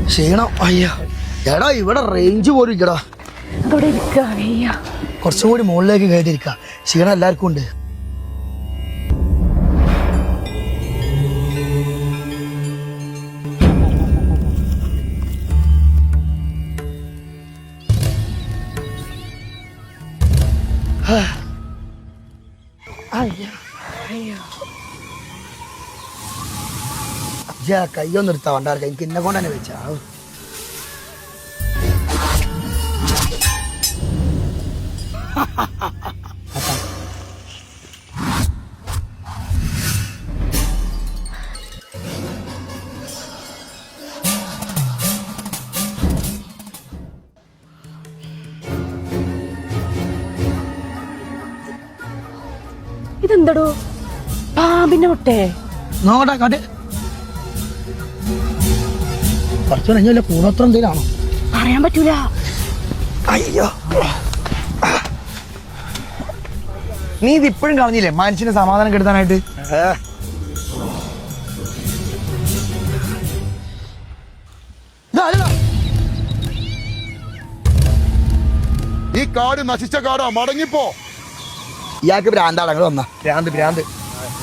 ക്ഷീണം അയ്യോ എടാ ഇവിടെ റേഞ്ച് പോലും ഇല്ലടാ. കുറച്ചും കൂടി മുകളിലേക്ക് കയറ്റിരിക്ക. ക്ഷീണം എല്ലാവർക്കും ഉണ്ട്. കയ്യൊന്നും എടുത്താ വണ്ടാർക്ക. എനിക്ക് എന്നെ കൊണ്ട് തന്നെ വെച്ചാ ഇതെന്തടോ പാമ്പിന്റെ മുട്ടേ? നോക്കട്ടെ കാട്ടെ. കുറച്ചു കഴിഞ്ഞല്ല കൂടോത്രം എന്തെങ്കിലാണോ പറയാൻ പറ്റൂല. അയ്യോ നീ ഇത് ഇപ്പോഴും കളഞ്ഞില്ലേ മനുഷ്യന് സമാധാനം കെടുത്താനായിട്ട്? ഈ കാട് നശിച്ച കാടാ, മടങ്ങിപ്പോ. ഇയാൾക്ക് ഭ്രാന്താണ്. അങ്ങോട്ട് വന്നാ ഭ്രാന്ത് ഭ്രാന്ത്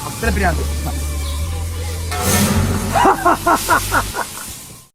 അത്ര ഭ്രാന്ത്.